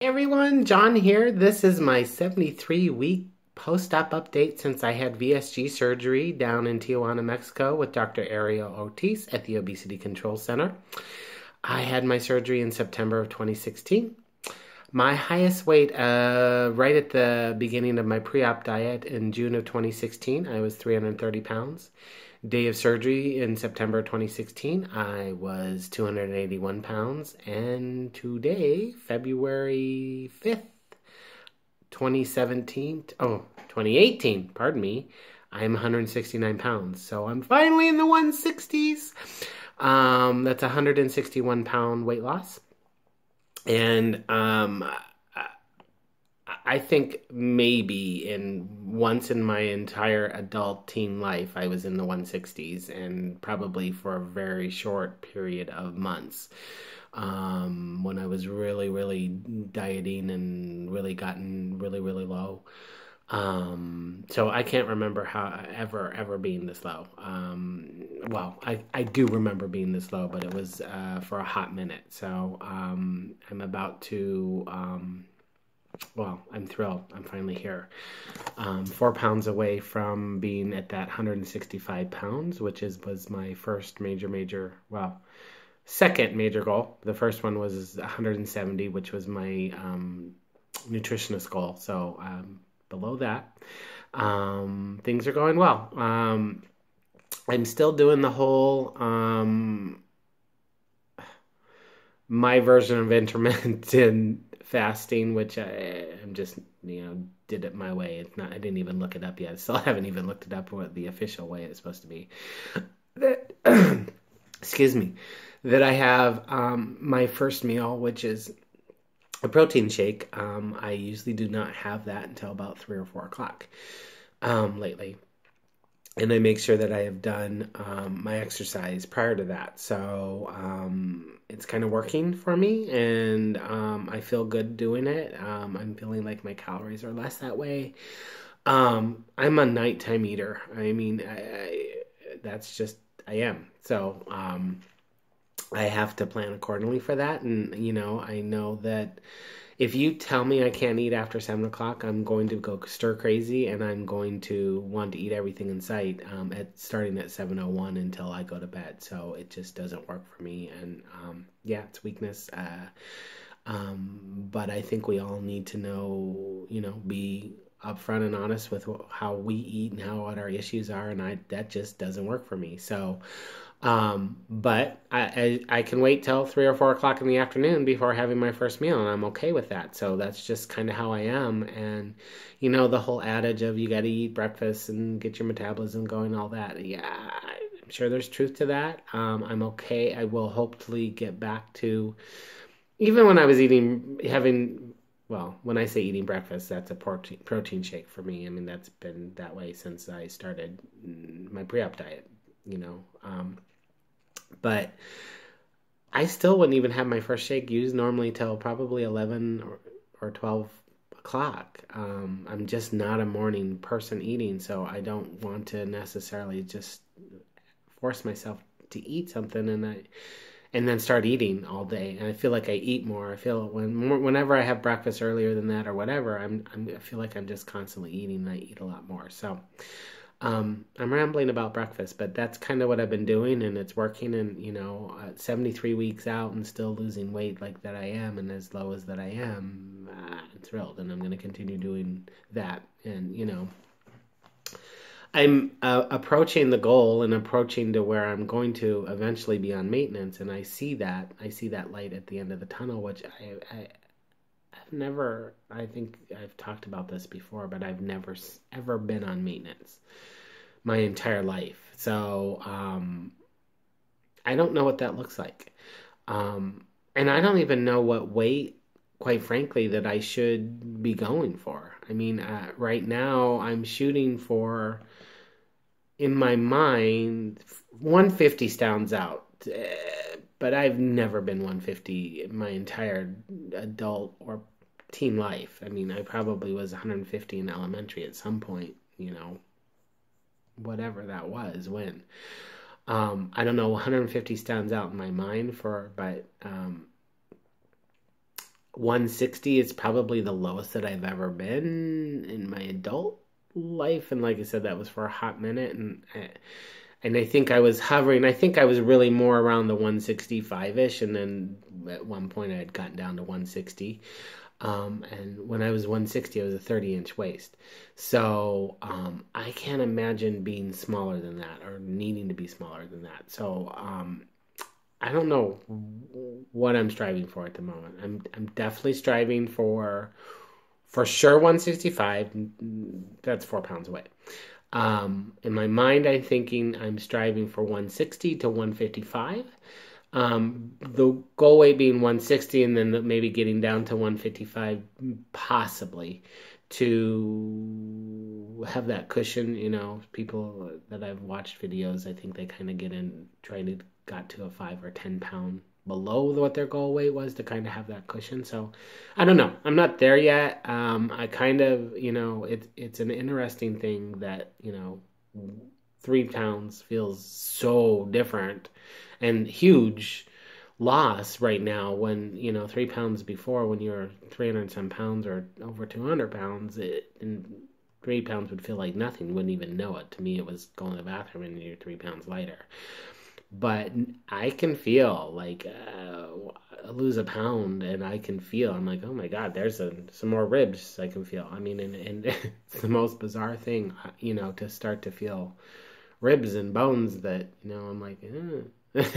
Everyone, John here. This is my 73-week post-op update since I had VSG surgery down in Tijuana, Mexico with Dr. Ariel Ortiz at the Obesity Control Center. I had my surgery in September of 2016. My highest weight, right at the beginning of my pre-op diet in June of 2016, I was 330 pounds. Day of surgery in September 2016, I was 281 pounds. And today, February 5th, 2018, pardon me, I'm 169 pounds. So I'm finally in the 160s. That's a 161 pound weight loss. And I think maybe once in my entire adult teen life, I was in the 160s, and probably for a very short period of months. When I was really, really dieting and really gotten really, really low. So I can't remember how ever being this low. Well, I do remember being this low, but it was for a hot minute. So I'm about to, well, I'm thrilled. I'm finally here. 4 pounds away from being at that 165 pounds, which was my first major, well, second major goal. The first one was 170, which was my nutritionist goal. So below that, things are going well. I'm still doing the whole my version of intermittent fasting, which I'm just, did it my way. It's not, I didn't even look it up yet. I still haven't even looked it up what the official way it's supposed to be. That, excuse me, that I have my first meal, which is a protein shake. I usually do not have that until about 3 or 4 o'clock lately. And I make sure that I have done my exercise prior to that. So it's kind of working for me, and I feel good doing it. I'm feeling like my calories are less that way. I'm a nighttime eater. I mean, that's just, I am. So I have to plan accordingly for that. And, I know that if you tell me I can't eat after 7 o'clock, I'm going to go stir crazy, and I'm going to want to eat everything in sight starting at 7:01 until I go to bed. So it just doesn't work for me. And yeah, it's weakness. But I think we all need to know, be upfront and honest with how we eat and what our issues are. And that just doesn't work for me. So but I can wait till 3 or 4 o'clock in the afternoon before having my first meal, and I'm okay with that. So that's just kind of how I am. And, the whole adage of you got to eat breakfast and get your metabolism going, all that. Yeah, I'm sure there's truth to that. I'm okay. I will hopefully get back to, even when I was well, when I say eating breakfast, that's a protein shake for me. I mean, that's been that way since I started my pre-op diet, but I still wouldn't even have my first shake used normally till probably 11 or 12 o'clock. I'm just not a morning person eating, so I don't want to necessarily just force myself to eat something and then start eating all day. And I feel like I eat more. I feel whenever I have breakfast earlier than that or whatever, I feel like I'm just constantly eating, and I eat a lot more. So I'm rambling about breakfast, but that's kind of what I've been doing, and it's working. And 73 weeks out and still losing weight like that I am, and as low as that I am, I'm thrilled, and I'm going to continue doing that. And I'm approaching the goal and approaching to where I'm going to eventually be on maintenance, and I see that light at the end of the tunnel, which I've never, I think I've talked about this before, but I've never ever been on maintenance my entire life. So I don't know what that looks like. And I don't even know what weight, quite frankly, that I should be going for. I mean, right now I'm shooting for, in my mind, 150 sounds out. But I've never been 150 in my entire adult or teen life. I mean, I probably was 150 in elementary at some point, whatever that was when. I don't know, 150 stands out in my mind but 160 is probably the lowest that I've ever been in my adult life. And like I said, that was for a hot minute. And I think I was hovering. I think I was really more around the 165-ish. And then at one point I had gotten down to 160. And when I was 160, I was a 30-inch waist. So I can't imagine being smaller than that or needing to be smaller than that. So I don't know what I'm striving for at the moment. I'm definitely striving for sure 165. That's 4 pounds away. In my mind, I'm thinking I'm striving for 160 to 155. The goal weight being 160 and then maybe getting down to 155 possibly to have that cushion. You know, people that I've watched videos, I think they kind of get in, try to got to a 5 or 10 pound below what their goal weight was to kind of have that cushion. So I don't know. I'm not there yet. I kind of, you know, it's an interesting thing that, you know, 3 pounds feels so different and huge loss right now when, you know, 3 pounds before when you're 300 some pounds or over 200 pounds, and 3 pounds would feel like nothing. You wouldn't even know it. To me, it was going to the bathroom and you're 3 pounds lighter. But I can feel like lose a pound and I can feel, I'm like, oh my God, there's some more ribs I can feel. I mean, and it's the most bizarre thing, you know, to start to feel ribs and bones that, you know, I'm like, is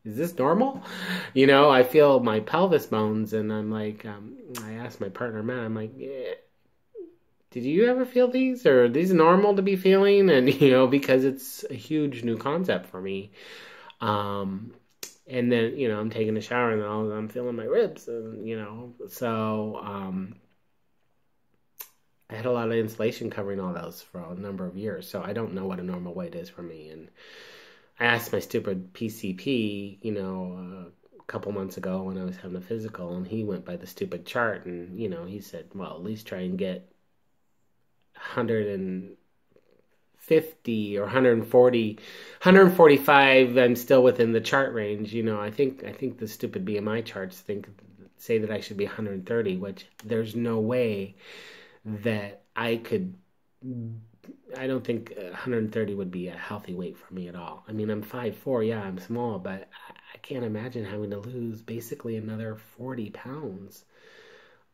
this normal? You know, I feel my pelvis bones and I'm like, I asked my partner, Matt, I'm like, yeah, did you ever feel these? Or are these normal to be feeling? And, you know, because it's a huge new concept for me. And then, you know, I'm taking a shower and all, I'm feeling my ribs and, you know, so, I had a lot of insulation covering all those for a number of years. So I don't know what a normal weight is for me. And I asked my stupid PCP, you know, a couple months ago when I was having a physical, and he went by the stupid chart and, you know, he said, well, at least try and get 150 or 140, 145. I'm still within the chart range. You know, I think the stupid BMI charts say that I should be 130, which there's no way that I could. I don't think 130 would be a healthy weight for me at all. I mean, I'm 5'4", yeah, I'm small, but I can't imagine having to lose basically another 40 pounds.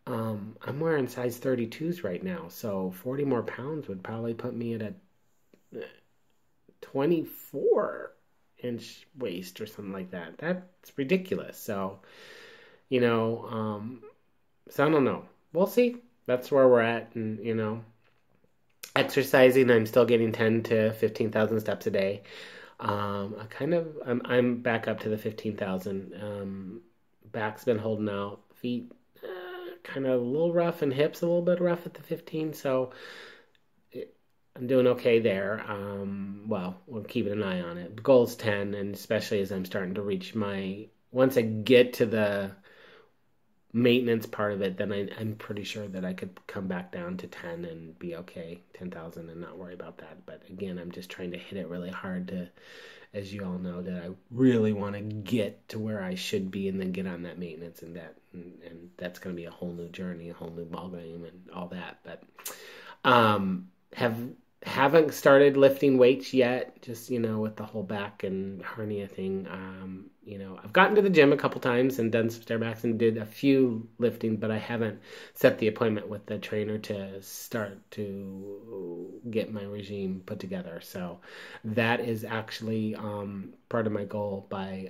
I'm wearing size 32s right now, so 40 more pounds would probably put me at a 24-inch waist or something like that. That's ridiculous. So, you know, so I don't know. We'll see. That's where we're at, and, you know, exercising, I'm still getting 10 to 15,000 steps a day. I'm back up to the 15,000. Back's been holding out. Feet, kind of a little rough, and hips a little bit rough at the 15. So I'm doing okay there. Well, we're keeping an eye on it. The goal is 10, and especially as I'm starting to reach once I get to the maintenance part of it, then I'm pretty sure that I could come back down to 10 and be okay, 10,000, and not worry about that. But again, I'm just trying to hit it really hard to, as you all know, that I really want to get to where I should be and then get on that maintenance and that's going to be a whole new journey, a whole new ballgame and all that. But haven't started lifting weights yet, just, you know, with the whole back and hernia thing. You know, I've gotten to the gym a couple times and done some stairbacks and did a few lifting, but I haven't set the appointment with the trainer to start to get my regime put together. So that is actually part of my goal by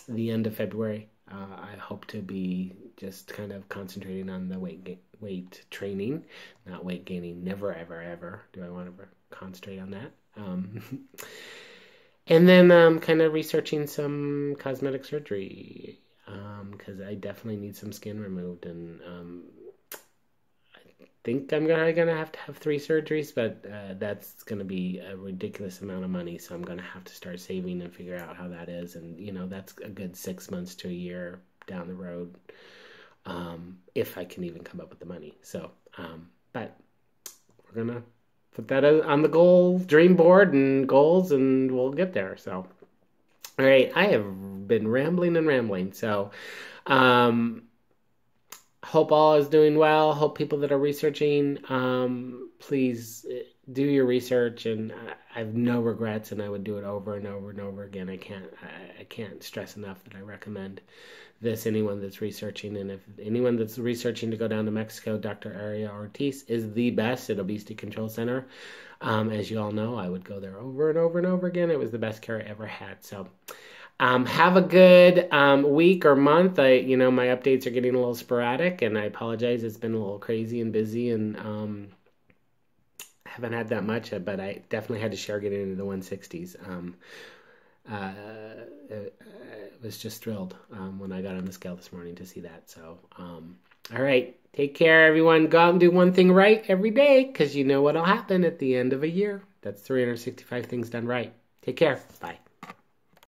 the end of February. I hope to be just kind of concentrating on the weight training, not weight gaining. Never, ever, ever do I want to concentrate on that. And then kind of researching some cosmetic surgery because I definitely need some skin removed, and I think I'm gonna have to have 3 surgeries, but that's gonna be a ridiculous amount of money, so I'm gonna have to start saving and figure out how that is, and, you know, that's a good 6 months to a year down the road, if I can even come up with the money. So, but we're gonna put that on the dream board and goals, and we'll get there. So, all right, I have been rambling. So, hope all is doing well. Hope people that are researching, please do your research. And I have no regrets, and I would do it over and over and over again. I can't stress enough that I recommend this. Anyone that's researching, and if anyone that's researching to go down to Mexico, Dr. Ariel Ortiz is the best at Obesity Control Center. As you all know, I would go there over and over and over again. It was the best care I ever had. So. Have a good week or month. My updates are getting a little sporadic, and I apologize. It's been a little crazy and busy, and haven't had that much, but I definitely had to share getting into the 160s. I was just thrilled when I got on the scale this morning to see that. So, all right. Take care, everyone. Go out and do one thing right every day, because you know what'll happen at the end of a year. That's 365 things done right. Take care. Bye.